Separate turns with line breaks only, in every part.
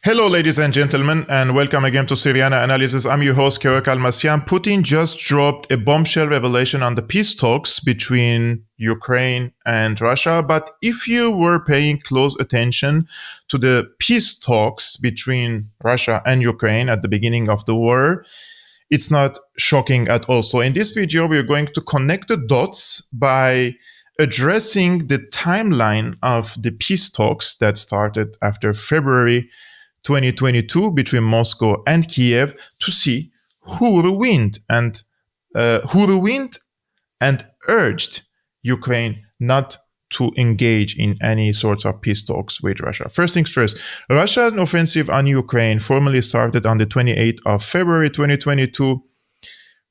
Hello, ladies and gentlemen, and welcome again to Syriana Analysis. I'm your host, Almassian. Putin just dropped a bombshell revelation on the peace talks between Ukraine and Russia. But if you were paying close attention to the peace talks between Russia and Ukraine at the beginning of the war, it's not shocking at all. So in this video, we're going to connect the dots by addressing the timeline of the peace talks that started after February 2022 between Moscow and Kyiv to see who ruined and urged Ukraine not to engage in any sorts of peace talks with Russia. First things first, Russia's offensive on Ukraine formally started on the 28th of February 2022.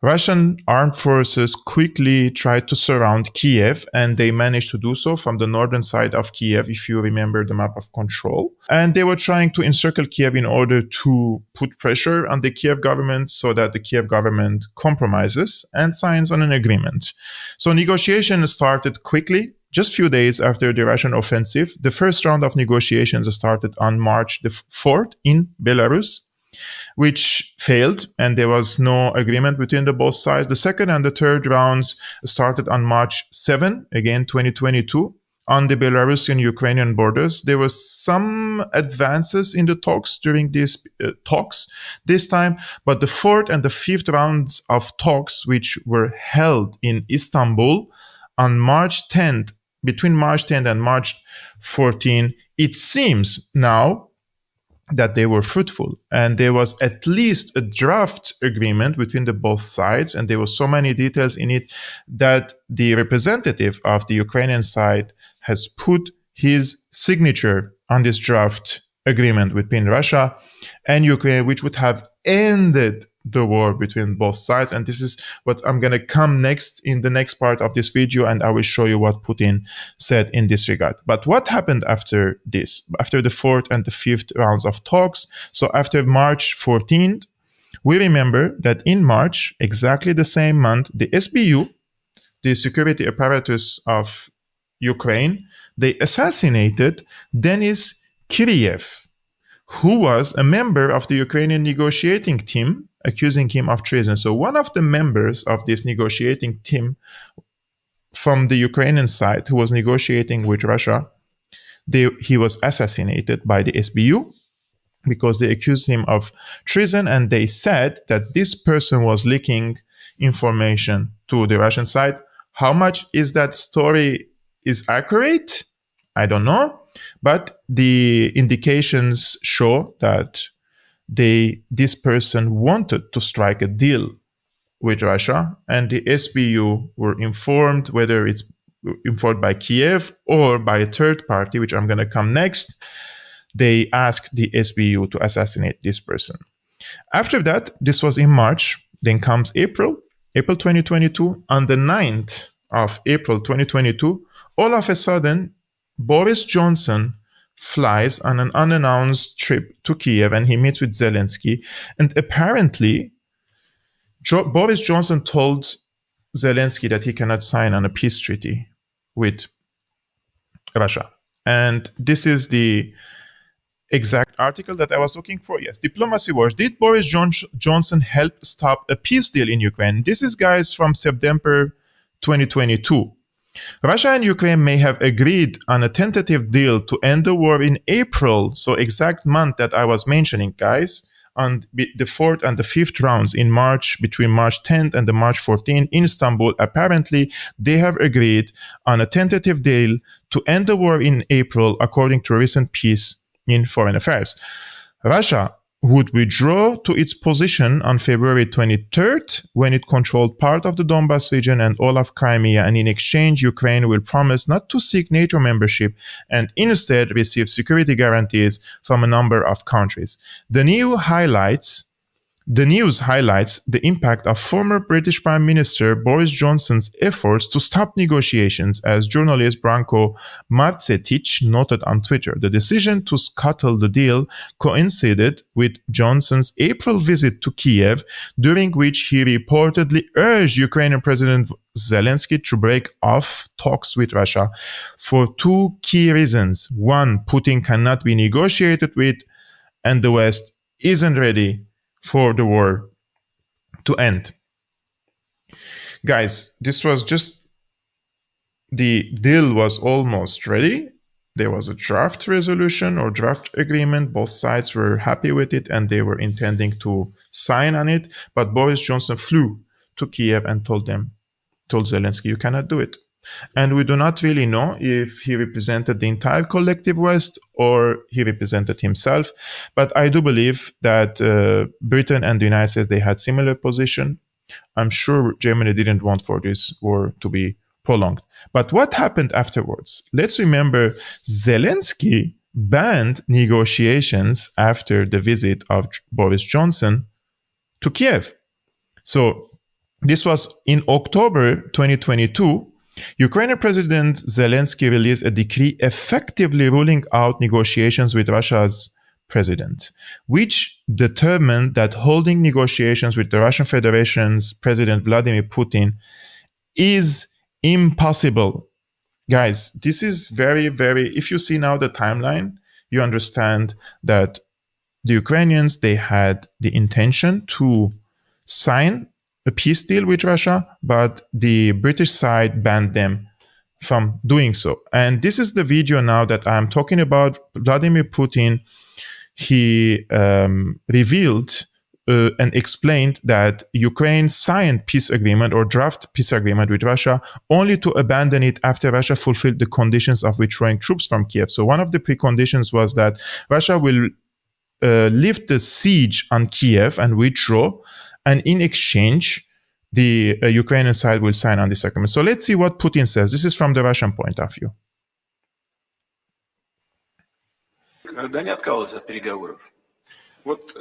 Russian armed forces quickly tried to surround Kyiv, and they managed to do so from the northern side of Kyiv, if you remember the map of control. And they were trying to encircle Kyiv in order to put pressure on the Kyiv government so that the Kyiv government compromises and signs on an agreement. So negotiations started quickly, just a few days after the Russian offensive. The first round of negotiations started on March the 4th in Belarus, which failed, and there was no agreement between the both sides. The second and the third rounds started on March 7, again 2022, on the Belarusian-Ukrainian borders. There was some advances in the talks during these talks this time, but the fourth and the fifth rounds of talks, which were held in Istanbul on March 10th, between March 10th and March 14, it seems now that they were fruitful, and there was at least a draft agreement between the both sides, and there were so many details in it that the representative of the Ukrainian side has put his signature on this draft agreement between Russia and Ukraine, which would have ended the war between both sides. And this is what I'm going to come next in the next part of this video, and I will show you what Putin said in this regard. But what happened after this, after the fourth and the fifth rounds of talks? So after March 14th, we remember that in March, exactly the same month, the SBU, the security apparatus of Ukraine, they assassinated Denis Kyiv, who was a member of the Ukrainian negotiating team, accusing him of treason. So one of the members of this negotiating team from the Ukrainian side who was negotiating with Russia, he was assassinated by the SBU because they accused him of treason, and they said that this person was leaking information to the Russian side. How much is that story is accurate? I don't know, but the indications show that this person wanted to strike a deal with Russia, and the SBU were informed, whether it's informed by Kyiv or by a third party, which I'm going to come next. They asked the SBU to assassinate this person. After that, this was in March, then comes April 2022. On the 9th of April 2022, all of a sudden, Boris Johnson flies on an unannounced trip to Kyiv, and he meets with Zelensky. And apparently, Boris Johnson told Zelensky that he cannot sign on a peace treaty with Russia. And this is the exact article that I was looking for. Yes, Diplomacy Wars. Did Boris Johnson help stop a peace deal in Ukraine? This is, guys, from September 2022. Russia and Ukraine may have agreed on a tentative deal to end the war in April, so exact month that I was mentioning, guys, on the fourth and the fifth rounds in March, between March 10th and the March 14th in Istanbul. Apparently, they have agreed on a tentative deal to end the war in April, according to a recent piece in Foreign Affairs. Russia would withdraw to its position on February 23rd when it controlled part of the Donbas region and all of Crimea, and in exchange, Ukraine will promise not to seek NATO membership and instead receive security guarantees from a number of countries. The news highlights the impact of former British Prime Minister Boris Johnson's efforts to stop negotiations, as journalist Branko Marcetic noted on Twitter. The decision to scuttle the deal coincided with Johnson's April visit to Kyiv, during which he reportedly urged Ukrainian President Zelensky to break off talks with Russia for two key reasons. One, Putin cannot be negotiated with, and the West isn't ready for the war to end. Guys, this was just, the deal was almost ready. There was a draft resolution or draft agreement. Both sides were happy with it and they were intending to sign on it. But Boris Johnson flew to Kyiv and told Zelensky, you cannot do it. And we do not really know if he represented the entire collective West or he represented himself. But I do believe that Britain and the United States, they had similar position. I'm sure Germany didn't want for this war to be prolonged. But what happened afterwards? Let's remember Zelensky banned negotiations after the visit of Boris Johnson to Kiev. So this was in October 2022. Ukrainian President Zelensky released a decree effectively ruling out negotiations with Russia's president, which determined that holding negotiations with the Russian Federation's President Vladimir Putin is impossible. Guys, this is very, if you see now the timeline, you understand that the Ukrainians, they had the intention to sign a peace deal with Russia, but the British side banned them from doing so. And this is the video now that I'm talking about. Vladimir Putin, he revealed and explained that Ukraine signed peace agreement or draft peace agreement with Russia only to abandon it after Russia fulfilled the conditions of withdrawing troops from Kiev. So one of the preconditions was that Russia will lift the siege on Kiev and withdraw, and in exchange, the Ukrainian side will sign on this agreement. So let's see what Putin says. This is from the Russian point of view.
Когда не отказывался от переговоров. Вот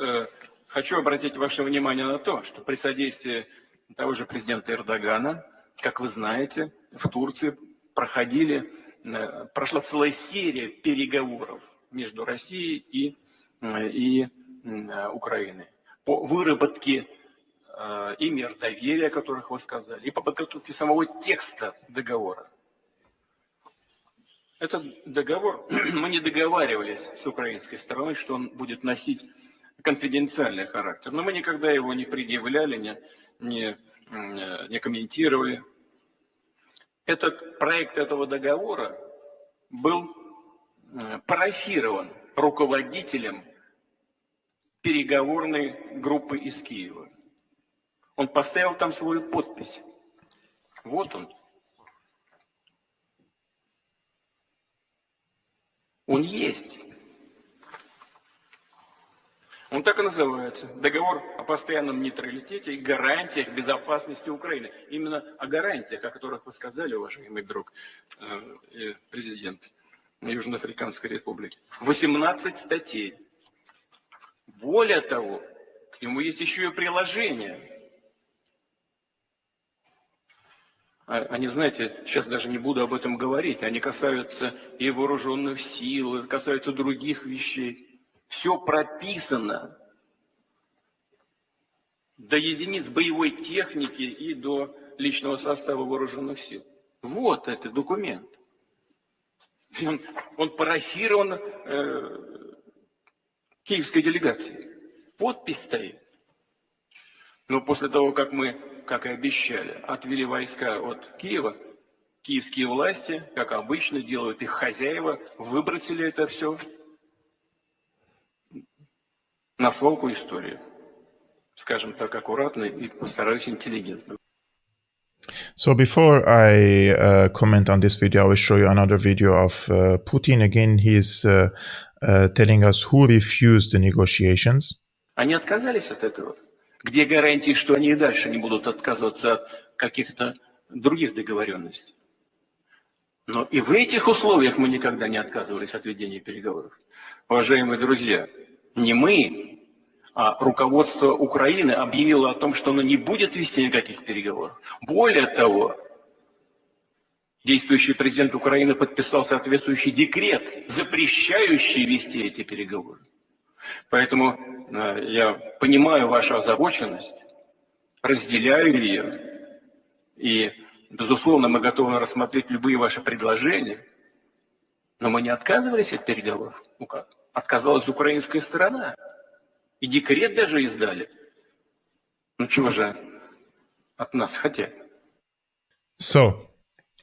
хочу обратить ваше внимание на то, что при содействии того же президента Эрдогана, как вы знаете, в Турции прошла целая серия переговоров между Россией и Украиной по выработке и мер доверия, о которых вы сказали, и по подготовке самого текста договора. Этот договор, мы не договаривались с украинской стороной, что он будет носить конфиденциальный характер, но мы никогда его не предъявляли, не комментировали. Этот проект этого договора был парафирован руководителем переговорной группы из Киева. Он поставил там свою подпись. Вот он. Он есть. Он так и называется. Договор о постоянном нейтралитете и гарантиях безопасности Украины. Именно о гарантиях, о которых вы сказали, уважаемый друг, президент Южноафриканской Республики. 18 статей. Более того, к нему есть еще и приложение. Они, знаете, сейчас даже не буду об этом говорить, они касаются и вооруженных сил, касаются других вещей. Все прописано до единиц боевой техники и до личного состава вооруженных сил. Вот этот документ. Он парафирован киевской делегацией. Подпись стоит. Но после того, как мы, как и обещали, отвели войска от Киева, киевские власти, как обычно, делают их хозяева, выбросили это все на свалку истории. Скажем так, аккуратно и постараюсь интеллигентно.
So before I comment on this video, I will show you another video of Putin. Again, he's telling us who refused the negotiations.
Они отказались от этого. Где гарантии, что они и дальше не будут отказываться от каких-то других договоренностей? Но и в этих условиях мы никогда не отказывались от ведения переговоров. Уважаемые друзья, не мы, а руководство Украины объявило о том, что оно не будет вести никаких переговоров. Более того, действующий президент Украины подписал соответствующий декрет, запрещающий вести эти переговоры. Поэтому я понимаю вашу озабоченность, разделяю ее, и, безусловно, мы готовы рассмотреть любые ваши предложения, но мы не отказывались от переговоров. Ну как? Отказалась украинская сторона. И декрет даже издали. Ну чего же от нас хотят?
So,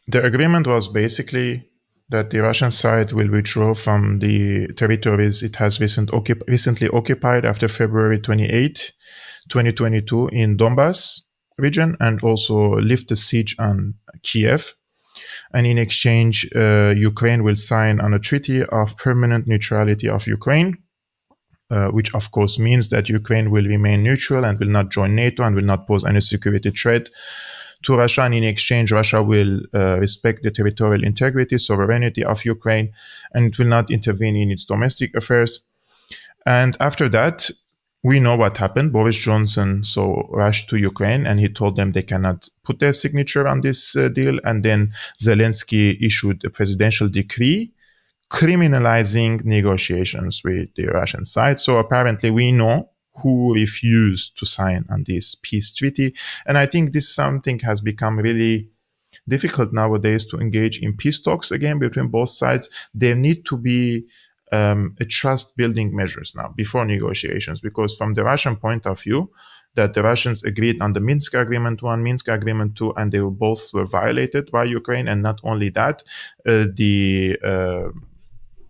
the agreement was basically that the Russian side will withdraw from the territories it has recently occupied after February 28, 2022 in Donbass region, and also lift the siege on Kyiv. And in exchange, Ukraine will sign on a treaty of permanent neutrality of Ukraine, which of course means that Ukraine will remain neutral and will not join NATO and will not pose any security threat to Russia. And in exchange, Russia will respect the territorial integrity, sovereignty of Ukraine, and it will not intervene in its domestic affairs. And after that, we know what happened. Boris Johnson rushed to Ukraine and he told them they cannot put their signature on this deal. And then Zelensky issued a presidential decree criminalizing negotiations with the Russian side. So apparently we know who refused to sign on this peace treaty. And I think this something has become really difficult nowadays to engage in peace talks again between both sides. There need to be a trust building measures now before negotiations, because from the Russian point of view, that the Russians agreed on the Minsk Agreement 1, Minsk Agreement 2, and they both were violated by Ukraine. And not only that, the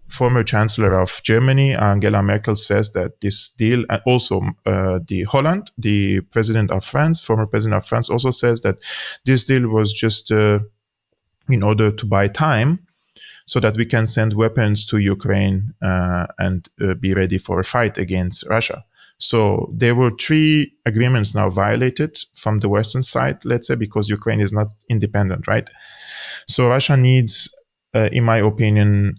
former Chancellor of Germany, Angela Merkel, says that this deal, and also the Holland, the President of France, former President of France, also says that this deal was just in order to buy time so that we can send weapons to Ukraine and be ready for a fight against Russia. So there were 3 agreements now violated from the Western side, let's say, because Ukraine is not independent, right? So Russia needs, in my opinion,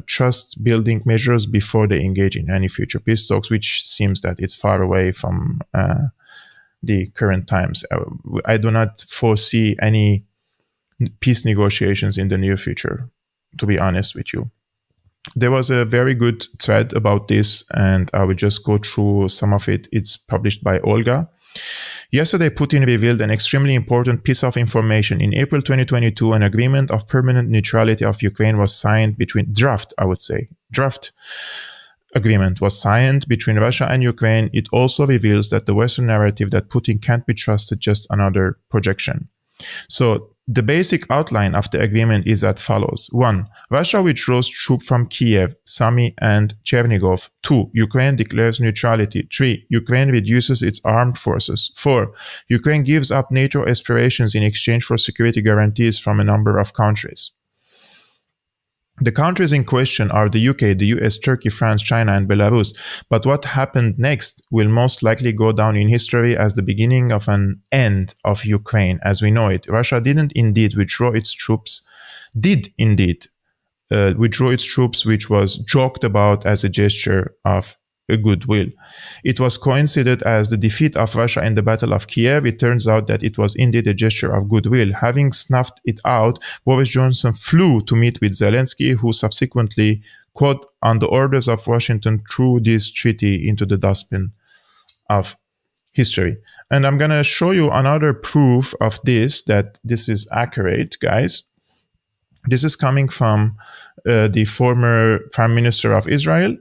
trust building measures before they engage in any future peace talks, which seems that it's far away from the current times. I do not foresee any peace negotiations in the near future, to be honest with you. There was a very good thread about this, and I will just go through some of it. It's published by Olga. Yesterday, Putin revealed an extremely important piece of information. In April 2022, an agreement of permanent neutrality of Ukraine was signed draft agreement was signed between Russia and Ukraine. It also reveals that the Western narrative that Putin can't be trusted, just another projection. So the basic outline of the agreement is as follows. 1. Russia withdraws troops from Kyiv, Sumy, and Chernigov. 2. Ukraine declares neutrality. 3. Ukraine reduces its armed forces. 4. Ukraine gives up NATO aspirations in exchange for security guarantees from a number of countries. The countries in question are the UK, the US, Turkey, France, China, and Belarus. But what happened next will most likely go down in history as the beginning of an end of Ukraine as we know it. Russia did indeed withdraw its troops, which was joked about as a gesture of a goodwill. It was coincided as the defeat of Russia in the Battle of Kyiv. It turns out that it was indeed a gesture of goodwill. Having snuffed it out, Boris Johnson flew to meet with Zelensky, who subsequently, quote, on the orders of Washington, threw this treaty into the dustbin of history. And I'm going to show you another proof of this, that this is accurate, guys. This is coming from the former Prime Minister of Israel.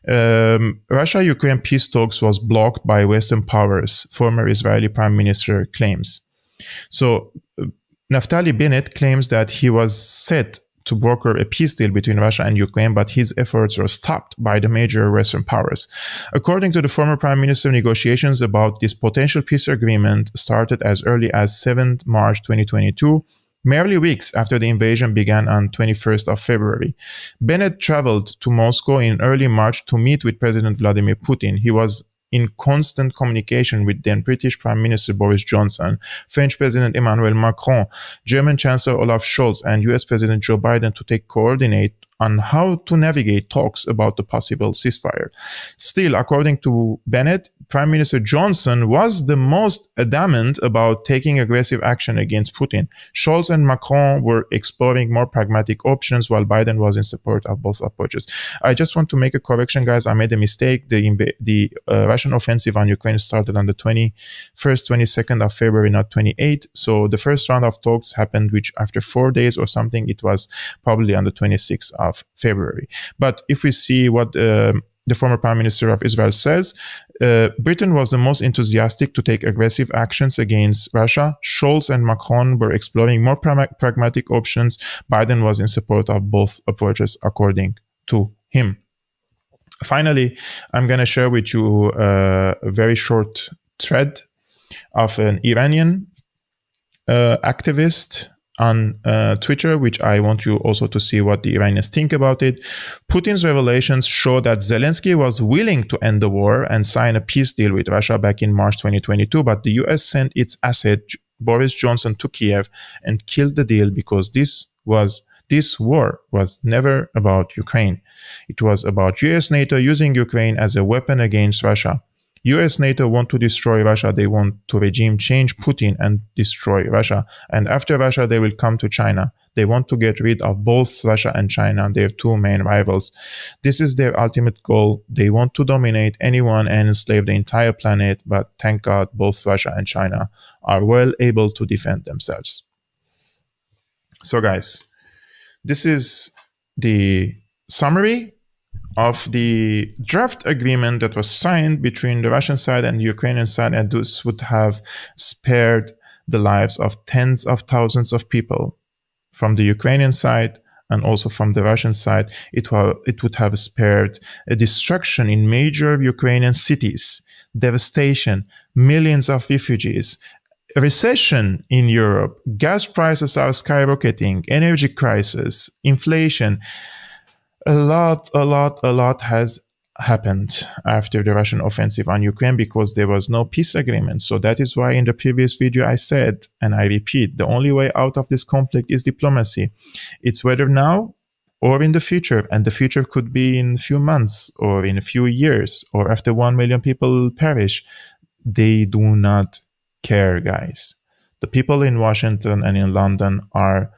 Russia-Ukraine peace talks was blocked by Western powers, former Israeli Prime Minister claims. So Naftali Bennett claims that he was set to broker a peace deal between Russia and Ukraine, but his efforts were stopped by the major Western powers. According to the former Prime Minister, negotiations about this potential peace agreement started as early as 7th March 2022, merely weeks after the invasion began on 21st of February. Bennett traveled to Moscow in early March to meet with President Vladimir Putin. He was in constant communication with then British Prime Minister Boris Johnson, French President Emmanuel Macron, German Chancellor Olaf Scholz, and US President Joe Biden to coordinate on how to navigate talks about the possible ceasefire. Still, according to Bennett, Prime Minister Johnson was the most adamant about taking aggressive action against Putin. Scholz and Macron were exploring more pragmatic options, while Biden was in support of both approaches. I just want to make a correction, guys. I made a mistake. The Russian offensive on Ukraine started on the 21st, 22nd of February, not 28th. So the first round of talks happened, which after 4 days or something, it was probably on the 26th of February. But if we see what the former Prime Minister of Israel says, Britain was the most enthusiastic to take aggressive actions against Russia. Scholz and Macron were exploring more pragmatic options. Biden was in support of both approaches, according to him. Finally, I'm going to share with you a very short thread of an Iranian activist on Twitter, which I want you also to see what the Iranians think about it. Putin's revelations show that Zelensky was willing to end the war and sign a peace deal with Russia back in March 2022, but the US sent its asset, Boris Johnson, to Kyiv and killed the deal because this war was never about Ukraine. It was about US NATO using Ukraine as a weapon against Russia. US NATO want to destroy Russia. They want to regime change Putin and destroy Russia. And after Russia, they will come to China. They want to get rid of both Russia and China, their two main rivals. This is their ultimate goal. They want to dominate anyone and enslave the entire planet. But thank God, both Russia and China are well able to defend themselves. So guys, this is the summary of the draft agreement that was signed between the Russian side and the Ukrainian side, and this would have spared the lives of tens of thousands of people from the Ukrainian side and also from the Russian side. It would have spared a destruction in major Ukrainian cities, devastation, millions of refugees, a recession in Europe, gas prices are skyrocketing, energy crisis, inflation. A lot has happened after the Russian offensive on Ukraine because there was no peace agreement. So that is why in the previous video I said, and I repeat, the only way out of this conflict is diplomacy. It's whether now or in the future, and the future could be in a few months or in a few years or after 1 million people perish. They do not care, guys. The people in Washington and in London are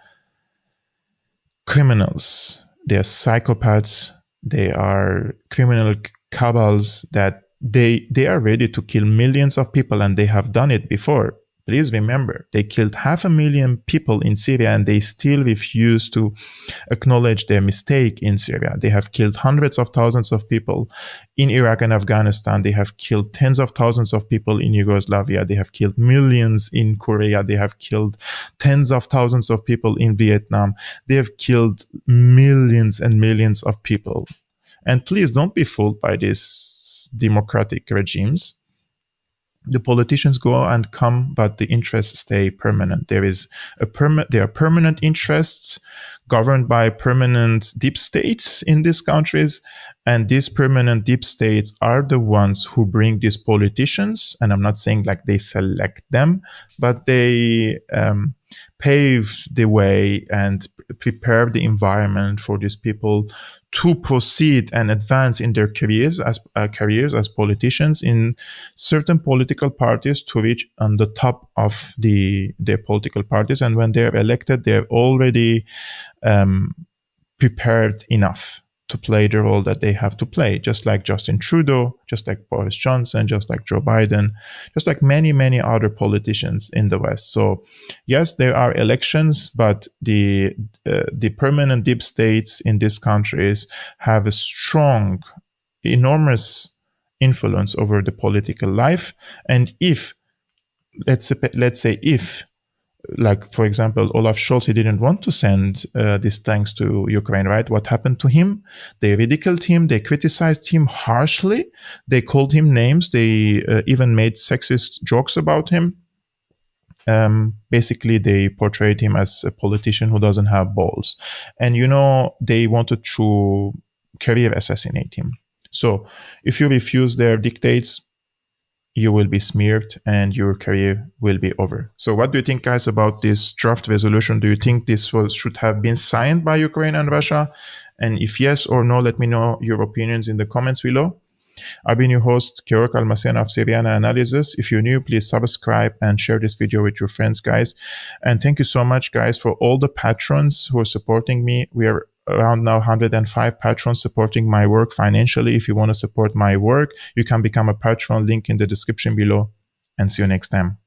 criminals. They are psychopaths. They are criminal cabals that they are ready to kill millions of people, and they have done it before. Please remember, they killed 500,000 people in Syria, and they still refuse to acknowledge their mistake in Syria. They have killed hundreds of thousands of people in Iraq and Afghanistan. They have killed tens of thousands of people in Yugoslavia. They have killed millions in Korea. They have killed tens of thousands of people in Vietnam. They have killed millions and millions of people. And please don't be fooled by these democratic regimes. The politicians go and come, but the interests stay permanent. There are permanent interests governed by permanent deep states in these countries. And these permanent deep states are the ones who bring these politicians. And I'm not saying like they select them, but they pave the way and prepare the environment for these people to proceed and advance in their careers as politicians in certain political parties to reach on the top of their political parties. And when they're elected, they're already prepared enough to play the role that they have to play, just like Justin Trudeau, just like Boris Johnson, just like Joe Biden, just like many, many other politicians in the West. So yes, there are elections, but the permanent deep states in these countries have a strong, enormous influence over the political life. And if, let's say if, like, for example, Olaf Scholz, he didn't want to send these tanks to Ukraine, right? What happened to him? They ridiculed him. They criticized him harshly. They called him names. They even made sexist jokes about him. Basically, they portrayed him as a politician who doesn't have balls. And, they wanted to career assassinate him. So if you refuse their dictates, you will be smeared and your career will be over. So what do you think, guys, about this draft resolution? Do you think this should have been signed by Ukraine and Russia? And if yes or no, let me know your opinions in the comments below. I've been your host, Almassian of Syriana Analysis. If you're new, please subscribe and share this video with your friends, guys. And thank you so much, guys, for all the patrons who are supporting me. We are around now 105 patrons supporting my work financially. If you want to support my work, you can become a patron, link in the description below, and see you next time.